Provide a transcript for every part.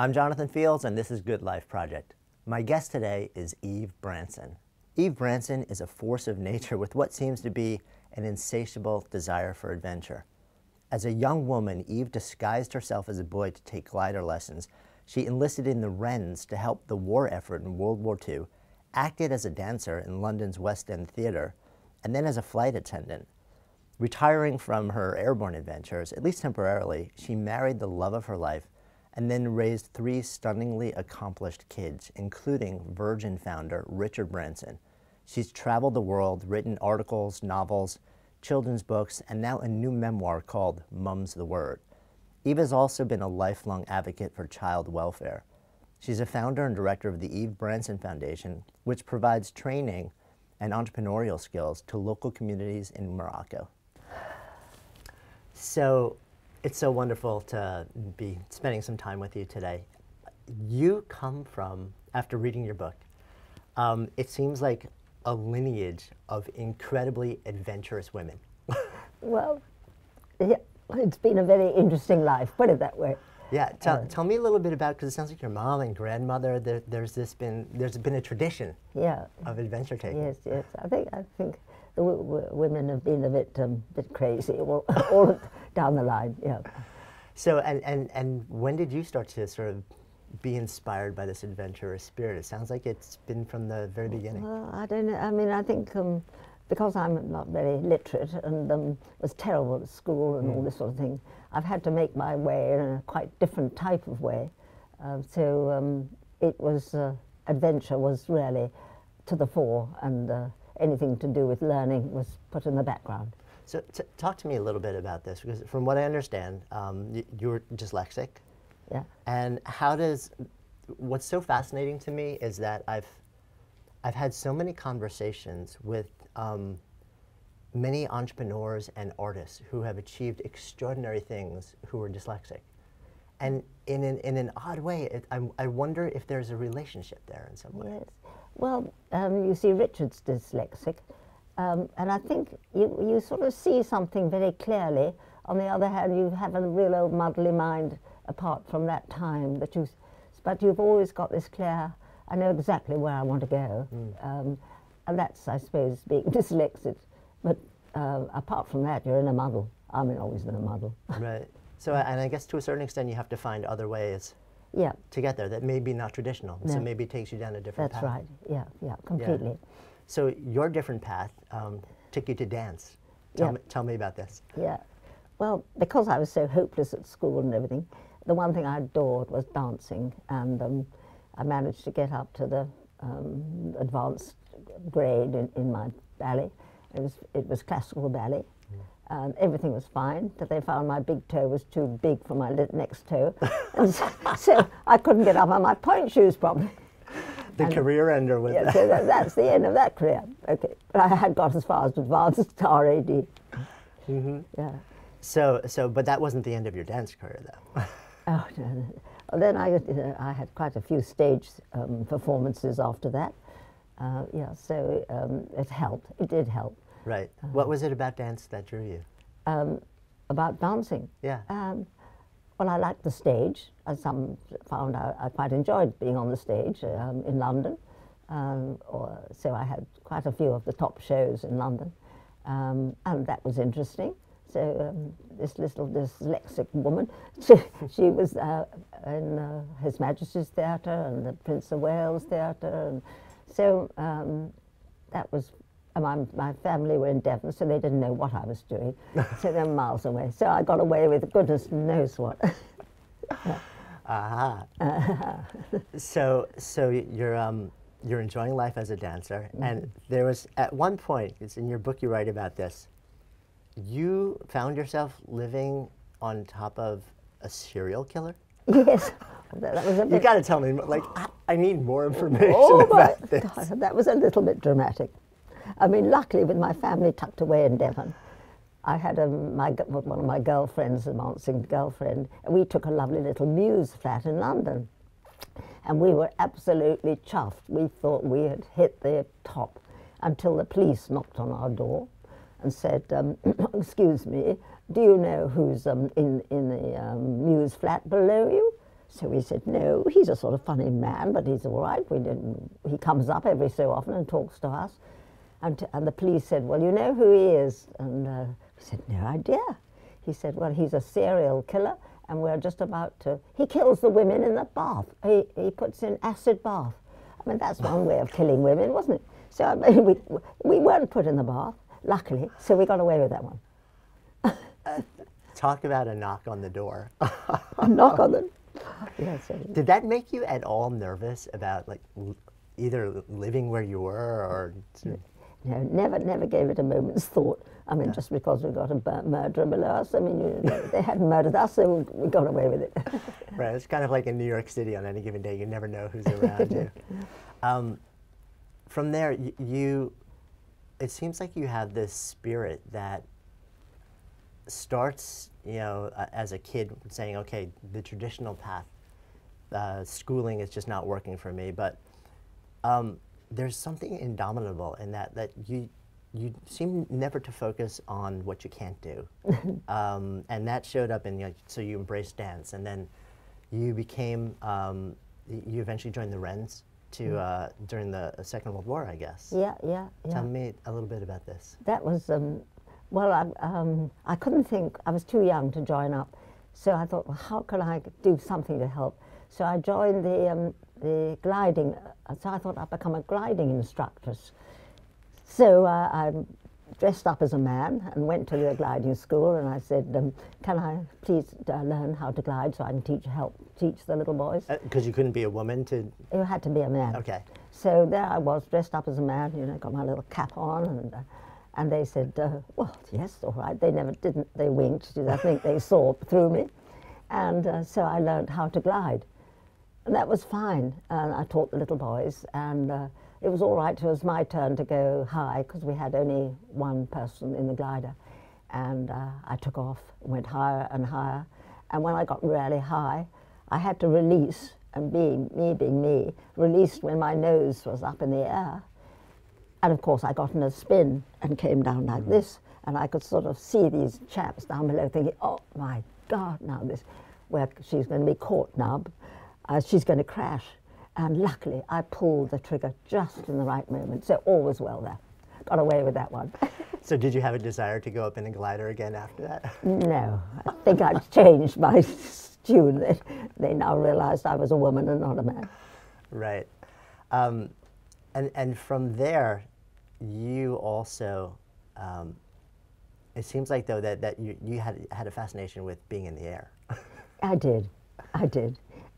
I'm Jonathan Fields, and this is Good Life Project. My guest today is Eve Branson. Eve Branson is a force of nature with what seems to be an insatiable desire for adventure. As a young woman, Eve disguised herself as a boy to take glider lessons. She enlisted in the Wrens to help the war effort in World War II, acted as a dancer in London's West End Theatre, and then as a flight attendant. Retiring from her airborne adventures, at least temporarily, she married the love of her life and then raised 3 stunningly accomplished kids, including Virgin founder Richard Branson. She's traveled the world, written articles, novels, children's books, and now a new memoir called Mum's the Word. Eve has also been a lifelong advocate for child welfare. She's a founder and director of the Eve Branson Foundation, which provides training and entrepreneurial skills to local communities in Morocco. So it's so wonderful to be spending some time with you today. You come from, after reading your book, it seems like a lineage of incredibly adventurous women. Well, yeah, it's been a very interesting life, put it that way. Yeah, tell me a little bit about, because it sounds like your mom and grandmother, there's been a tradition of adventure taking. Yes, yes. I think the women have been a bit crazy all down the line. Yeah. So and when did you start to sort of be inspired by this adventurous spirit? It sounds like it's been from the very beginning. Well, I don't know. I mean, I think because I'm not very literate and was terrible at school and all this sort of thing, I've had to make my way in a quite different type of way. So it was adventure was really to the fore, and anything to do with learning was put in the background. So talk to me a little bit about this, because from what I understand, you're dyslexic. Yeah. And what's so fascinating to me is that I've had so many conversations with many entrepreneurs and artists who have achieved extraordinary things who are dyslexic. And in an odd way, I wonder if there's a relationship there in some way. Yes. Well, you see, Richard's dyslexic, and I think you sort of see something very clearly. On the other hand, you have a real old muddly mind apart from that time, but you've always got this clear, I know exactly where I want to go. And that's, I suppose, being dyslexic. But apart from that, you're in a muddle. I'm always in a muddle. Right. So, and I guess to a certain extent, you have to find other ways to get there that may be not traditional. No. So maybe it takes you down a different path. That's right. Yeah, yeah, completely. Yeah. So your different path took you to dance. Tell me about this. Yeah. Well, because I was so hopeless at school and everything, the one thing I adored was dancing, and I managed to get up to the advanced grade in my ballet. It was classical ballet, and everything was fine, but they found my big toe was too big for my next toe, and so I couldn't get up on my point shoes probably. The career ender with that. So that's the end of that career. Okay, but I had got as far as advanced RAD. Yeah. So, but that wasn't the end of your dance career, though. Oh, no. Well, then I had quite a few stage performances after that. Yeah, so it helped. It did help. Right. What was it about dance that drew you? About dancing? Yeah. Well, I liked the stage. As some found out, I quite enjoyed being on the stage in London. So I had quite a few of the top shows in London, and that was interesting. So this little dyslexic woman, she was in His Majesty's Theatre and the Prince of Wales Theatre, and so that was. My family were in Devon, so they didn't know what I was doing. So they're miles away. So I got away with goodness knows what. Aha. So you're enjoying life as a dancer, and there was at one point, it's in your book you write about this. You found yourself living on top of a serial killer? Yes. That was a bit. You got to tell me, like, I need more information about this. God, that was a little bit dramatic. I mean, luckily, with my family tucked away in Devon, I had one of my girlfriends, a dancing girlfriend, and we took a lovely little mews flat in London. And we were absolutely chuffed. We thought we had hit the top until the police knocked on our door and said, excuse me, do you know who's in the mews flat below you? So we said, no, he's a sort of funny man, but he's all right. He comes up every so often and talks to us. And the police said, well, you know who he is? And we said, no idea. He said, well, he's a serial killer, and we're just about to... He kills the women in the bath. He puts in acid bath. I mean, that's one way of killing women, wasn't it? So I mean, we weren't put in the bath, luckily, so we got away with that one. Talk about a knock on the door. A knock on the... Yes. Did that make you at all nervous about like either living where you were or? No, never gave it a moment's thought. I mean, just because we got a murderer below us, I mean, they hadn't murdered us, so we got away with it. Right, it's kind of like in New York City on any given day, you never know who's around you. From there, it seems like you have this spirit that starts, you know, as a kid saying, okay, the traditional path, schooling is just not working for me, but there's something indomitable in that you seem never to focus on what you can't do. And that showed up in, you know, so you embraced dance, and then you became, you eventually joined the Wrens to, during the Second World War, I guess. Yeah. Tell me a little bit about this. That was, well, I couldn't think, I was too young to join up. So I thought, well, how can I do something to help? So I joined the gliding, so I thought I'd become a gliding instructress. So I dressed up as a man and went to the gliding school, and I said, can I please learn how to glide so I can help teach the little boys? Because you couldn't be a woman to... You had to be a man. Okay. So there I was, dressed up as a man, you know, got my little cap on, and they said, well, yes, all right. They winked, I think they saw through me. And so I learned how to glide. And that was fine. And I taught the little boys, and it was all right. It was my turn to go high, because we had only one person in the glider. And I took off, went higher and higher. And when I got really high, I had to release, and being me, released when my nose was up in the air. And of course, I got in a spin and came down like this, and I could sort of see these chaps down below thinking, oh my God, now she's going to be caught now. She's going to crash. And luckily, I pulled the trigger just in the right moment, so all was well there. Got away with that one. So did you have a desire to go up in a glider again after that? No, I think I'd changed my tune. They now realized I was a woman and not a man. Right. And from there, you also, it seems like though that you had a fascination with being in the air. I did.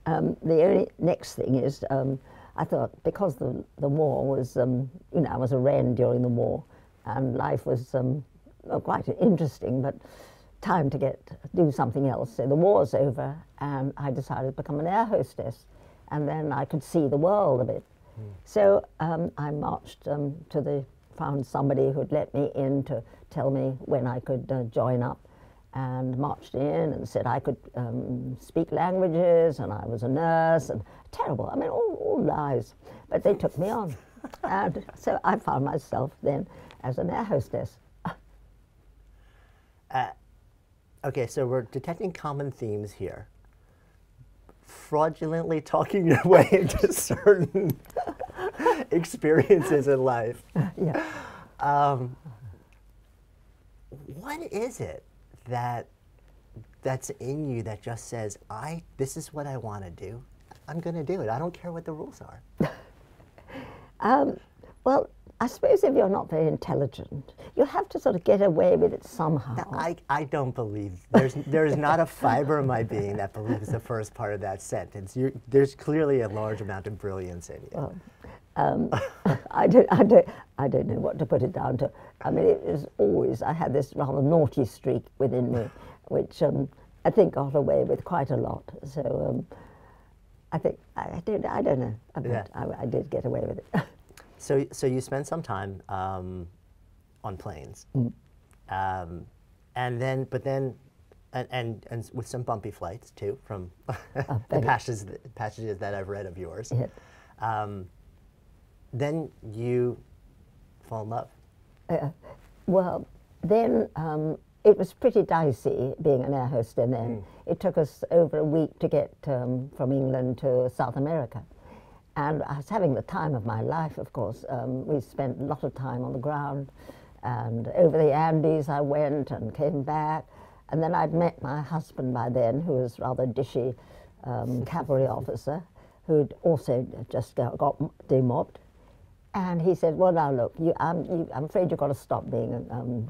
The only next thing is, I thought, because the war was, you know, I was a Wren during the war, and life was quite interesting, but time to do something else. So the war's over, and I decided to become an air hostess, and then I could see the world a bit. So I marched found somebody who'd let me in to tell me when I could join up, and marched in and said I could speak languages, and I was a nurse, and terrible, I mean, all lies. But they took me on. And so I found myself then as an air hostess. Okay, so we're detecting common themes here. Fraudulently talking your way into certain experiences in life. Yeah. What is it that's in you that just says, this is what I want to do. I'm going to do it. I don't care what the rules are. Well, I suppose if you're not very intelligent, you have to sort of get away with it somehow. Now, I don't believe, there's not a fiber of my being that believes the first part of that sentence. There's clearly a large amount of brilliance in you. Well, I don't know what to put it down to. I mean, it was always, I had this rather naughty streak within me, which I think got away with quite a lot. So I think, I don't know, but I did get away with it. So you spent some time on planes, and then with some bumpy flights too, from the passages that I've read of yours. Yeah. Then you fall in love. Well, then it was pretty dicey being an air hostess then. It took us over a week to get from England to South America. And I was having the time of my life, of course. We spent a lot of time on the ground, and over the Andes I went and came back. And then I'd met my husband by then, who was rather dishy cavalry officer, who'd also just got demobbed. And he said, well, now look, I'm afraid you've got to stop being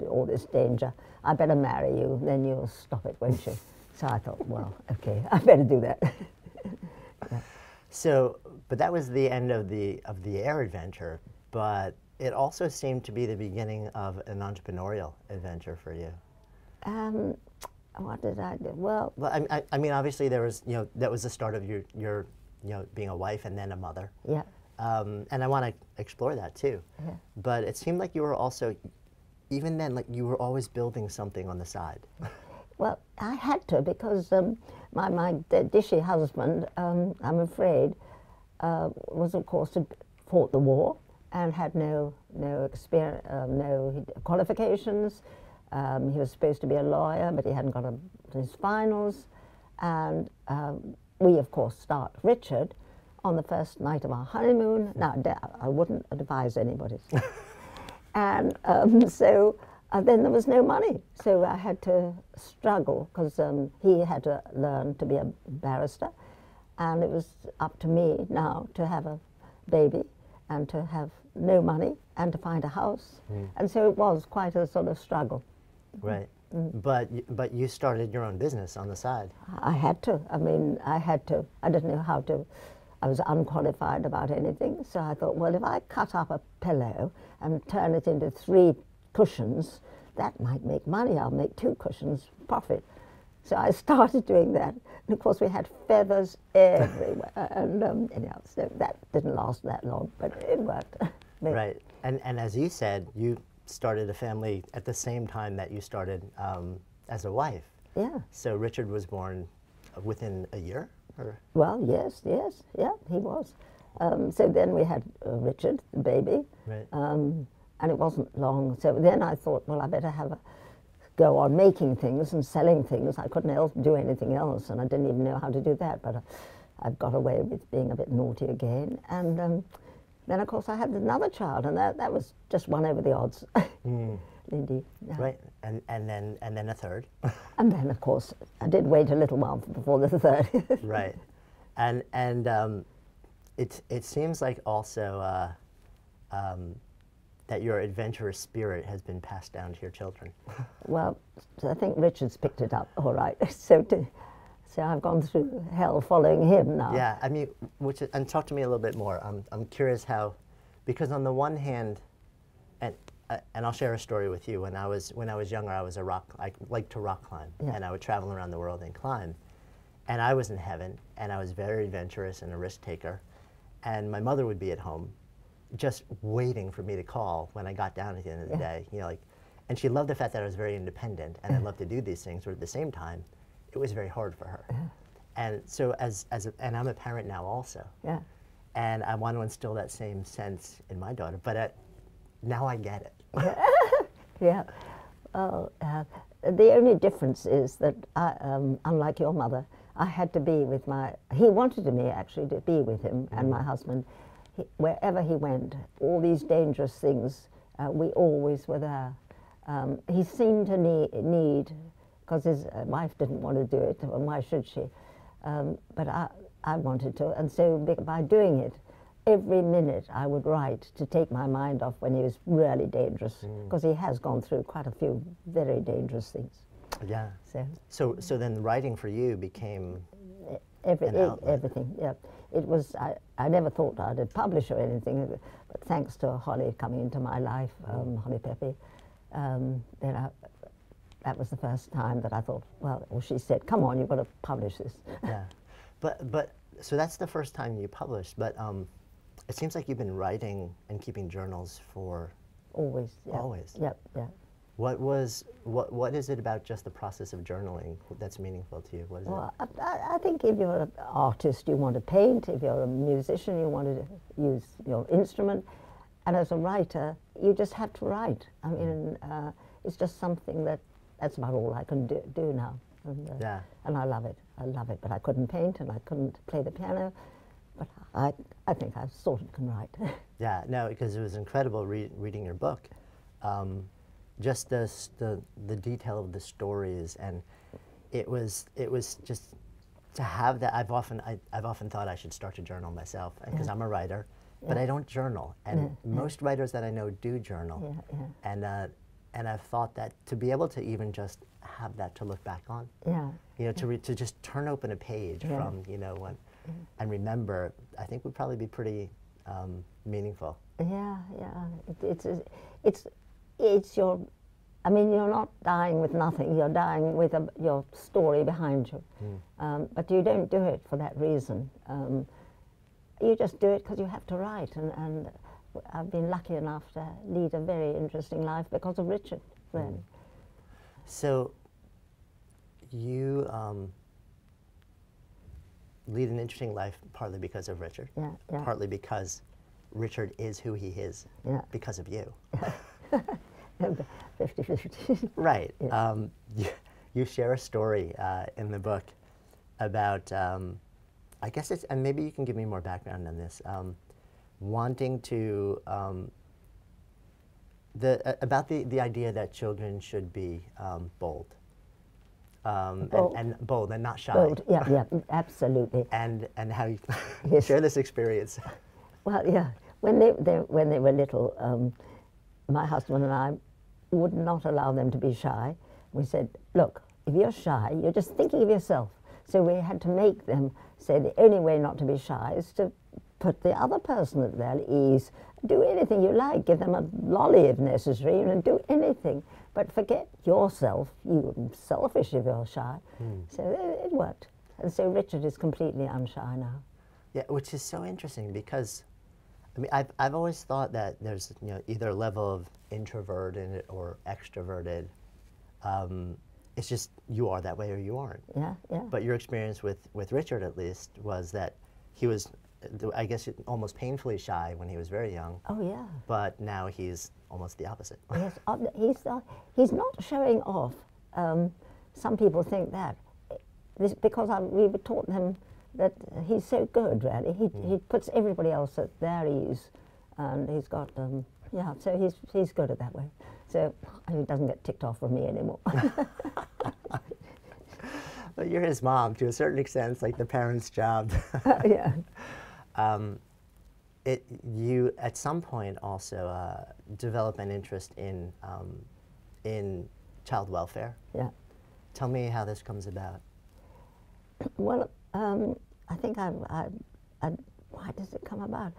all this danger. I better marry you, then you'll stop it, won't you? So I thought, well, okay, I better do that. Yeah. So, but that was the end of the air adventure, but it also seemed to be the beginning of an entrepreneurial adventure for you. What did I do? Well, I mean, obviously there was, that was the start of your being a wife and then a mother. yeah. And I want to explore that too. Yeah. But it seemed like you were also, even then, like you were always building something on the side. Well, I had to, because my dishy husband, I'm afraid, was of course fought the war and had no experience, no qualifications. He was supposed to be a lawyer, but he hadn't got his finals. And we, of course, start Richard on the first night of our honeymoon. Now, I wouldn't advise anybody. And so then there was no money. So I had to struggle, because he had to learn to be a barrister. And it was up to me now to have a baby and to have no money and to find a house. And so it was quite a sort of struggle. Right. But you started your own business on the side. I had to. I mean, I had to. I didn't know how to. I was unqualified about anything. So I thought, well, if I cut up a pillow and turn it into 3 cushions, that might make money. I'll make 2 cushions profit. So I started doing that. And of course, we had feathers everywhere. And anyhow, so that didn't last that long, but it worked. Right. And as you said, you started a family at the same time that you started as a wife. Yeah. So Richard was born within a year? Or? Well, yes, yeah, he was. So then we had Richard, the baby. Right. And it wasn't long. So then I thought, well, I better go on making things and selling things. I couldn't do anything else, and I didn't even know how to do that, but I got away with being a bit naughty again. And then, of course, I had another child, and that was just one over the odds. Lindy. Yeah. Right, and then a third. And then, of course, I did wait a little while before the third. Right, and it seems like also that your adventurous spirit has been passed down to your children. Well, I think Richard's picked it up all right. So I've gone through hell following him now. Yeah, I mean, and talk to me a little bit more. I'm curious how, because on the one hand, and I'll share a story with you. When I was younger, I liked to rock climb, yeah. and I would travel around the world and climb. And I was in heaven, and I was very adventurous and a risk taker. And my mother would be at home, just waiting for me to call when I got down at the end of the day. And she loved the fact that I was very independent and I loved to do these things, but at the same time, it was very hard for her. And so and I'm a parent now also. Yeah. And I want to instill that same sense in my daughter, but now I get it. Yeah. Well, the only difference is that unlike your mother, I had to be with he wanted me actually to be with him and my husband. Wherever he went, all these dangerous things, we always were there. He seemed to need, because his wife didn't want to do it, and why should she? But I wanted to, and so by doing it, every minute I would write to take my mind off when he was really dangerous, because he has gone through quite a few very dangerous things. Yeah. So then writing for you became everything. Yeah. It was. I never thought I'd publish or anything, but thanks to Holly coming into my life, Holly Pepe, that was the first time that I thought, well, she said, "Come on, you've got to publish this." Yeah, but so that's the first time you published. But it seems like you've been writing and keeping journals for always. Yeah. Always. Yep. Yeah. What is it about just the process of journaling that's meaningful to you? What is it? I think if you're an artist, you want to paint. If you're a musician, you want to use your instrument. And as a writer, you just have to write. I mean, it's just something that that's about all I can do now. And, Yeah. and I love it. I love it. But I couldn't paint and I couldn't play the piano. But I think I sort of can write. Yeah, no, because it was incredible reading your book. Just the detail of the stories, and it was just to have that. I've often thought I should start a journal myself, because I'm a writer, but I don't journal. And most writers that I know do journal. And I've thought that to be able to even just have that to look back on, you know, to just turn open a page from, you know, when, and remember, I think would probably be pretty meaningful. Yeah. It's your, I mean, you're not dying with nothing, you're dying with your story behind you. But you don't do it for that reason. You just do it because you have to write, and I've been lucky enough to lead a very interesting life because of Richard, really. So you lead an interesting life partly because of Richard, partly because Richard is who he is because of you. 50-50. Right. You share a story in the book about, I guess it's, and maybe you can give me more background on this, wanting to, about the idea that children should be bold. And bold and not shy. Bold, yeah, absolutely. And how you share this experience. Well, yeah, when they were little, my husband and I would not allow them to be shy. We said, look, if you're shy, you're just thinking of yourself. So we had to make them say the only way not to be shy is to put the other person at their ease. Do anything you like. Give them a lolly if necessary, and do anything. But forget yourself. You're selfish if you're shy. So it worked. And so Richard is completely unshy now. Yeah, which is so interesting because, I mean, I've always thought that there's, you know, either a level of introverted or extroverted. It's just you are that way or you aren't. Yeah. But your experience with Richard, at least, was that he was, I guess, almost painfully shy when he was very young. Oh, yeah. But now he's almost the opposite. Yes, he's not showing off. Some people think that. Because we were taught him that he's so good, really. He puts everybody else at their ease, and he's got, so he's good at that way. So he doesn't get ticked off from me anymore. But you're his mom, to a certain extent. It's like the parent's job. Yeah. You at some point also develop an interest in child welfare. Yeah. Tell me how this comes about. Well, I think why does it come about?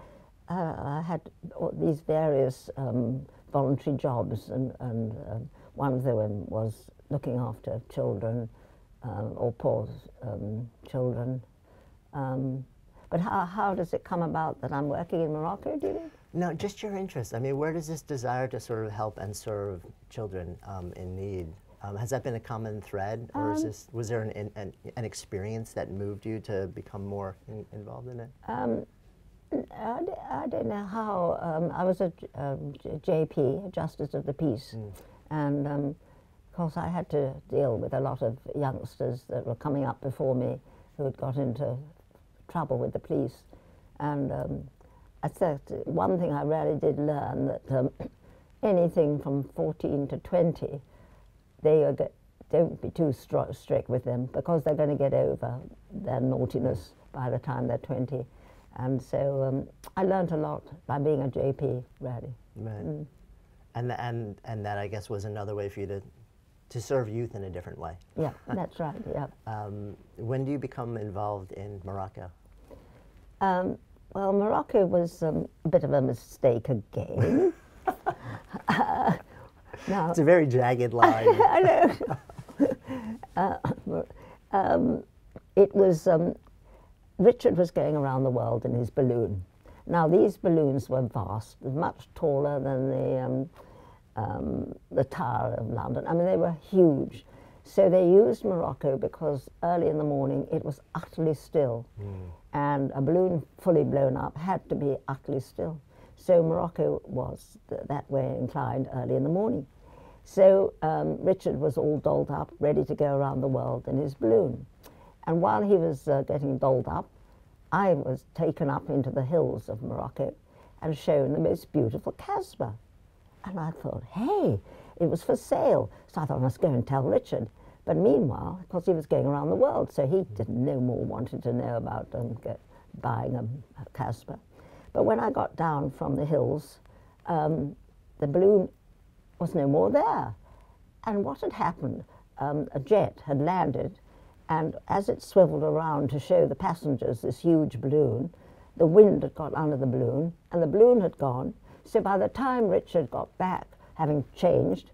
I had these various voluntary jobs, and one of them was looking after children, or poor children. But how does it come about that I'm working in Morocco, do you think? No, just your interest. I mean, where does this desire to sort of help and serve children in need? Has that been a common thread, or was there an experience that moved you to become more involved in it? I don't know how. I was a JP, a Justice of the Peace, and of course I had to deal with a lot of youngsters that were coming up before me who had got into trouble with the police. And I said, one thing I really did learn, that anything from 14 to 20, don't be too strict with them, because they're going to get over their naughtiness by the time they're 20. And so I learned a lot by being a JP, really. Right. And that, I guess, was another way for you to serve youth in a different way. Yeah, that's right, yeah. When do you become involved in Morocco? Well, Morocco was a bit of a mistake again. Now, it's a very jagged line. I know. It was, Richard was going around the world in his balloon. Now, these balloons were vast, much taller than the Tower of London. I mean, they were huge. So they used Morocco because early in the morning it was utterly still. And a balloon fully blown up had to be utterly still. So Morocco was that way inclined early in the morning. So Richard was all dolled up, ready to go around the world in his balloon. And while he was getting dolled up, I was taken up into the hills of Morocco and shown the most beautiful Casbah. And I thought, hey, it was for sale. So I thought I must go and tell Richard. But meanwhile, of course, he was going around the world, so he didn't no more wanted to know about buying a Casbah. But when I got down from the hills, the balloon was no more there. And what had happened? A jet had landed, and as it swiveled around to show the passengers this huge balloon, the wind had got under the balloon, and the balloon had gone. So by the time Richard got back, having changed,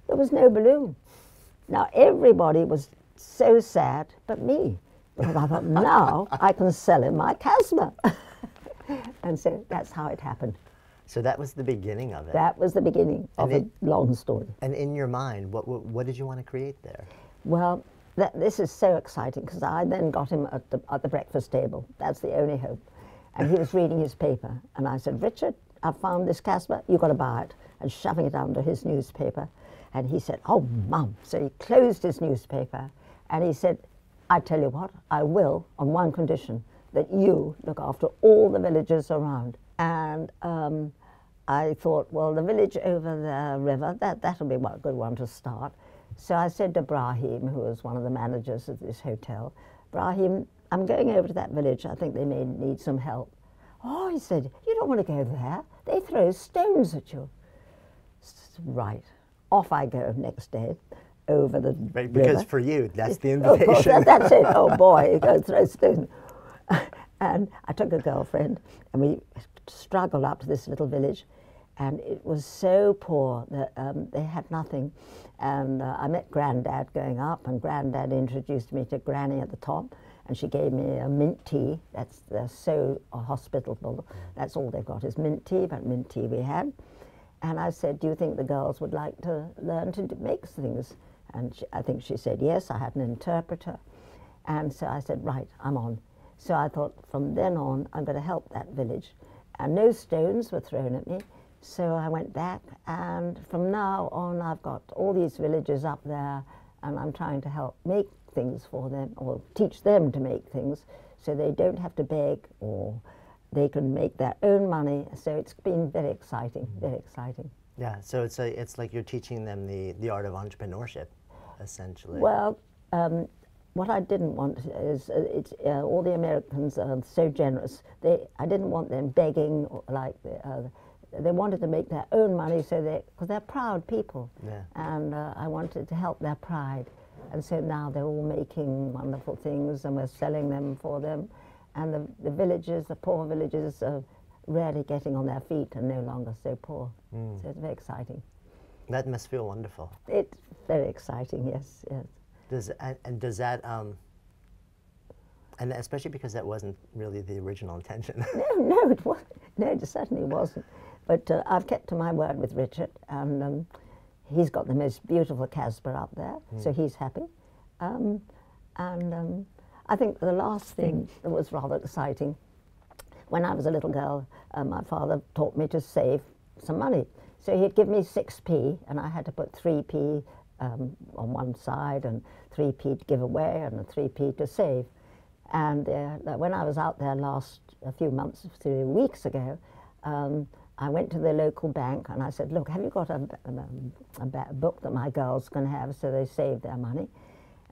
there was no balloon. Now everybody was so sad but me, because I thought, now I can sell him my Casbah. And so that's how it happened. So that was the beginning of it. That was the beginning of a long story. And in your mind, what did you want to create there? Well, this is so exciting, because I then got him at the breakfast table. That's the only hope. And he was reading his paper, and I said, Richard, I found this Casbah, you've got to buy it. And shoving it under his newspaper. And he said, oh, Mum. So he closed his newspaper, and he said, I tell you what, I will, on one condition, that you look after all the villages around. And I thought, well, the village over the river, that'll be a good one to start. So I said to Brahim, who was one of the managers of this hotel, Brahim, I'm going over to that village. I think they may need some help. Oh, he said, you don't want to go there. They throw stones at you. Right. Off I go next day over the river. Because for you, that's the invitation. Of course, that's it. Oh, boy, you go throw stones. And I took a girlfriend, and we struggled up to this little village, and it was so poor that they had nothing. And I met Grandad going up, and Grandad introduced me to Granny at the top, and she gave me a mint tea. They're so hospitable. That's all they've got is mint tea, but mint tea we had. And I said, do you think the girls would like to learn to make things? And I think she said yes. I had an interpreter. And so I said, right, I'm on. So I thought, from then on, I'm going to help that village. And no stones were thrown at me. So I went back, and from now on, I've got all these villages up there, and I'm trying to help make things for them, or teach them to make things, so they don't have to beg, or they can make their own money. So it's been very exciting, very exciting. Yeah, so it's like you're teaching them the art of entrepreneurship, essentially. Well, what I didn't want is all the Americans are so generous. I didn't want them begging, or like they wanted to make their own money, so because they're proud people, yeah. And I wanted to help their pride. And so now they're all making wonderful things, and we're selling them for them. And the villages, the poor villages, are really getting on their feet and no longer so poor. So it's very exciting. That must feel wonderful. It's very exciting, yes, yes. Does that, and especially because that wasn't really the original intention. No, it wasn't. No, it certainly wasn't. But I've kept to my word with Richard, and he's got the most beautiful Casbah up there, so he's happy. I think the last thing that was rather exciting, when I was a little girl, my father taught me to save some money. So he'd give me 6p, and I had to put 3p on one side, and 3p to give away, and a 3p to save. And when I was out there a few weeks ago, I went to the local bank, and I said, look, have you got a book that my girls can have so they save their money?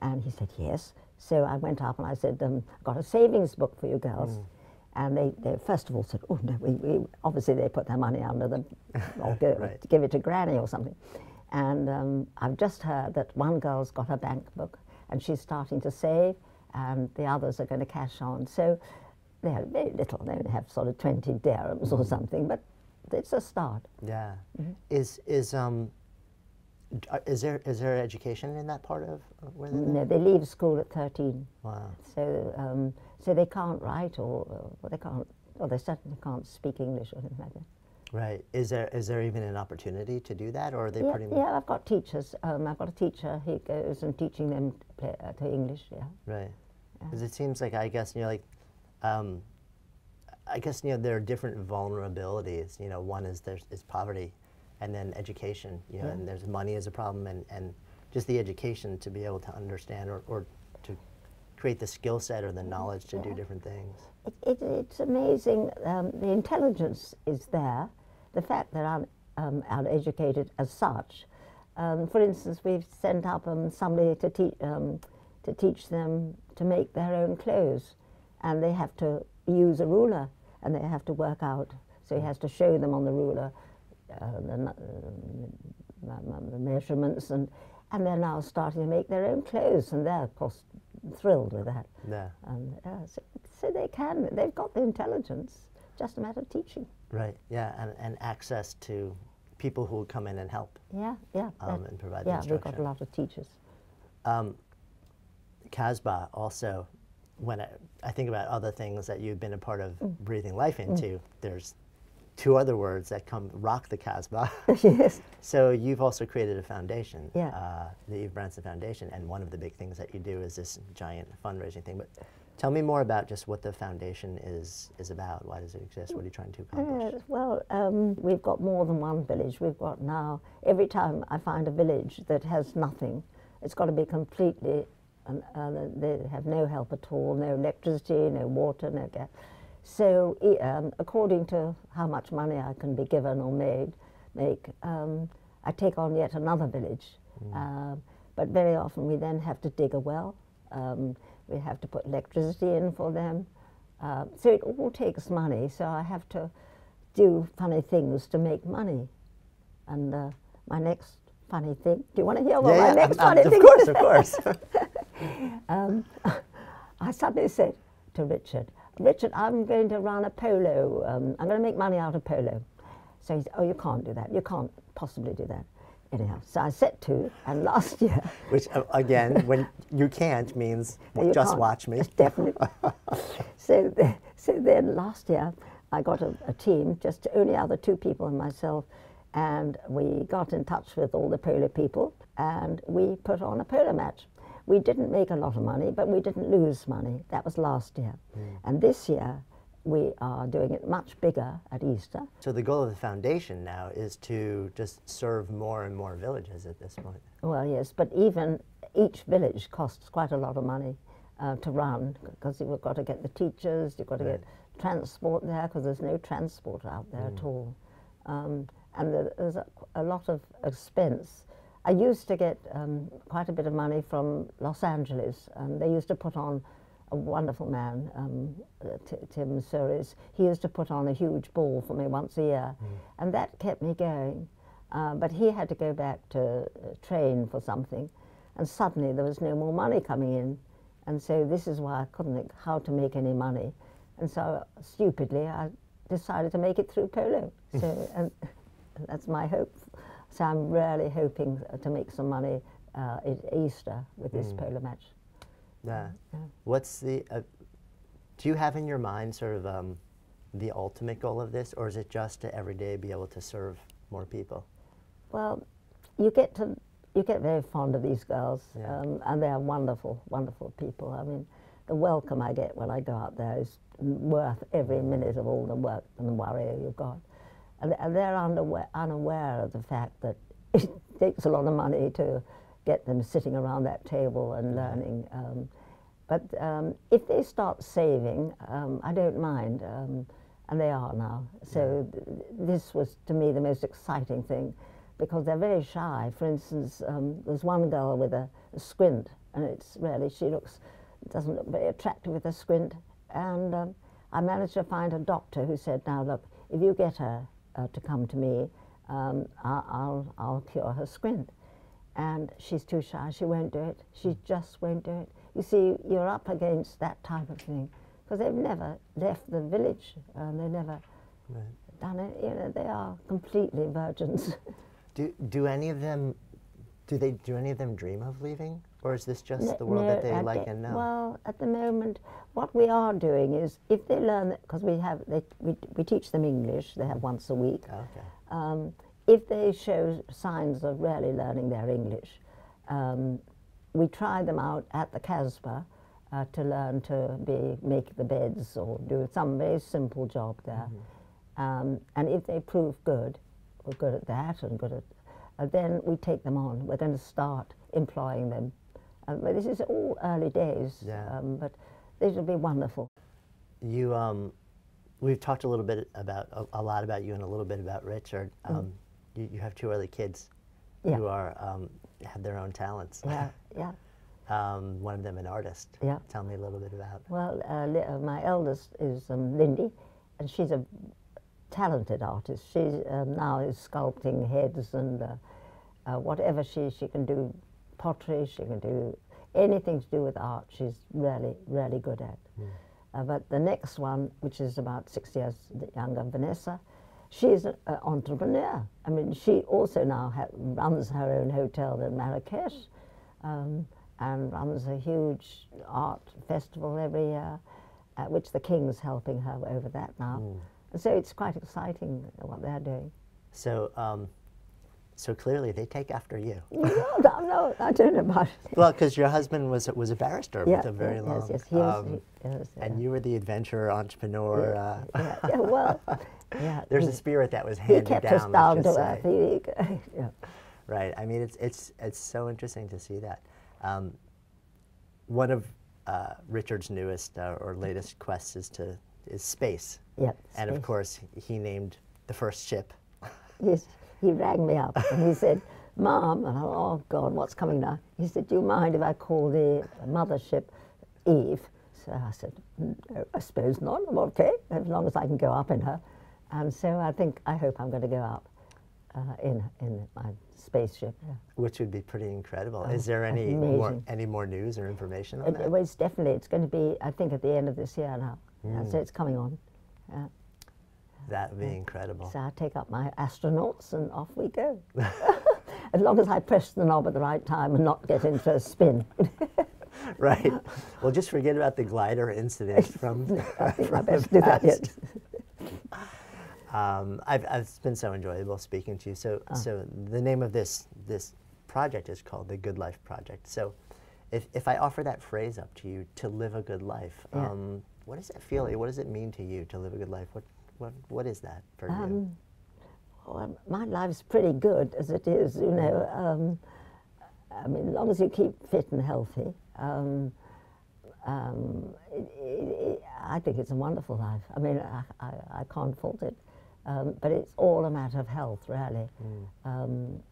And he said, yes. So I went up and I said, I've got a savings book for you girls. And they first of all said, oh, no, we obviously they put their money under them, or right. give it to Granny or something. And I've just heard that one girl's got a bank book, and she's starting to save, and the others are going to cash on. So they have very little. They only have sort of 20 dirhams or something, but it's a start. Yeah. Is there education in that part of where they live? No, they leave school at 13. Wow. So so they can't write, or they can't, or they certainly can't speak English or anything like that. Right. Is there even an opportunity to do that, or are they pretty much? Yeah, I've got teachers. I've got a teacher. He goes and teaching them to English. Yeah. Right. Because it seems like, I guess, I guess there are different vulnerabilities. One is poverty, and then education, you know, and there's money as a problem, and just the education to be able to understand or to create the skill set or the knowledge to do different things. It's amazing. The intelligence is there. The fact that I'm out-educated as such. For instance, we've sent up somebody to teach them to make their own clothes, and they have to use a ruler, and they have to work out. So he has to show them on the ruler the measurements, and they're now starting to make their own clothes, and they're of course thrilled with that. Yeah. And so they've got the intelligence, just a matter of teaching. Right. Yeah, and access to people who will come in and help. Yeah. And provide the instruction. Yeah, we've got a lot of teachers. Casbah also, when I think about other things that you've been a part of breathing life into, there's two other words that rock the Casbah. Yes. So you've also created a foundation, Yeah. The Eve Branson Foundation, and one of the big things that you do is this giant fundraising thing. But tell me more about just what the foundation is about. Why does it exist? What are you trying to accomplish? Well, we've got more than one village. We've got now, every time I find a village that has nothing, it's got to be completely, they have no help at all, no electricity, no water, no gas. So according to how much money I can be given or make, I take on yet another village. But very often we then have to dig a well. We have to put electricity in for them. So it all takes money, so I have to do funny things to make money. And my next funny thing, do you want to hear what my next funny thing is? Of course. I suddenly said to Richard, I'm going to run a polo. I'm going to make money out of polo. So he said, oh, you can't do that. You can't possibly do that. Anyhow, so I set to, and last year... Which, again, when you can't means you just can't. Watch me. Definitely. So then last year, I got a team, just only other two people and myself, and we got in touch with all the polo people, and we put on a polo match. We didn't make a lot of money, but we didn't lose money. That was last year. And this year, we are doing it much bigger at Easter. So the goal of the foundation now is to just serve more and more villages at this point. Well, yes, but even each village costs quite a lot of money to run, because you've got to get the teachers, you've got to get transport there, because there's no transport out there at all. And there's a lot of expense. I used to get quite a bit of money from Los Angeles, and they used to put on a wonderful man, Tim Suris. He used to put on a huge ball for me once a year, and that kept me going. But he had to go back to train for something, and suddenly there was no more money coming in. And so this is why I couldn't think how to make any money. And so stupidly, I decided to make it through polo. So, and that's my hope. So I'm really hoping to make some money at Easter with this polo match. Yeah. What's the, do you have in your mind sort of the ultimate goal of this, or is it just to every day be able to serve more people? Well, you get very fond of these girls, and they're wonderful, wonderful people. I mean, the welcome I get when I go out there is worth every minute of all the work and the worry you've got. And they're unaware of the fact that it takes a lot of money to get them sitting around that table and learning. But if they start saving, I don't mind, and they are now. So this was, to me, the most exciting thing, because they're very shy. For instance, there's one girl with a squint, and it's really, doesn't look very attractive with a squint. And I managed to find a doctor who said, now look, if you get her to come to me, I'll cure her squint. And she's too shy, she won't do it. She just won't do it. You see, you're up against that type of thing, because they've never left the village, and they've never done it. You know, they are completely virgins. Do any of them dream of leaving, or is this just the world that they like and know? Well, at the moment, what we are doing is, if they learn, because we teach them English, they have once a week. Okay. If they show signs of really learning their English, we try them out at the Casbah to learn to make the beds or do some very simple job there. And if they prove good, we're good at that and good at, and then we take them on. We're going to start employing them. But this is all early days, but these will be wonderful. You, we've talked a little bit about, a lot about you and a little bit about Richard. You have two other kids who are, have their own talents. Yeah, yeah. One of them an artist. Yeah. Tell me a little bit about. Well, my eldest is Lindy, and she's a talented artist. She now is sculpting heads and whatever she can do, pottery, she can do anything to do with art. She's really, really good at. But the next one, which is about 6 years younger, Vanessa, she's an entrepreneur. I mean, she also now runs her own hotel in Marrakesh and runs a huge art festival every year, which the King's helping her over that now. So it's quite exciting what they're doing. So, so clearly they take after you. No, I don't know about it. Well, because your husband was a barrister with a very long. Yes, he was, and you were the adventurer, entrepreneur. Well, There's a spirit that was handed down. He kept us down to earth. Right. I mean, it's so interesting to see that. One of Richard's newest or latest quests is space. Yeah. And of course, he named the first ship. Yes. He rang me up and he said, "Mom," and I thought, "Oh God, what's coming now?" He said, "Do you mind if I call the mothership Eve?" So I said, "No, I suppose not. I'm okay, as long as I can go up in her." And so I hope I'm going to go up in my spaceship. Yeah. Which would be pretty incredible. Is there any more news or information on that? Well, it's going to be, I think, at the end of this year now. So it's coming on. That would be incredible. So I take up my astronauts and off we go. As long as I press the knob at the right time and not get into a spin. Right. Well, just forget about the glider incident from. I think I best do that yet. It's been so enjoyable speaking to you. So the name of this project is called the Good Life Project. So if I offer that phrase up to you, to live a good life, what does that feel like? What does it mean to you to live a good life? What is that for you? Well, my life's pretty good as it is, you know. I mean, as long as you keep fit and healthy, I think it's a wonderful life. I mean, I can't fault it. But it's all a matter of health, really, and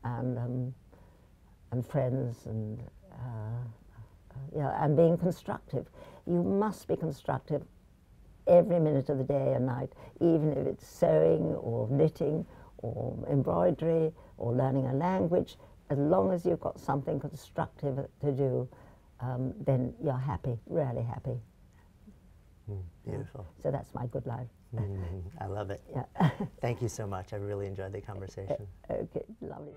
friends, and and being constructive. You must be constructive every minute of the day and night, even if it's sewing or knitting or embroidery or learning a language. As long as you've got something constructive to do, then you're happy, really happy. Beautiful. So that's my good life. I love it. Yeah. Thank you so much. I really enjoyed the conversation. Okay, lovely.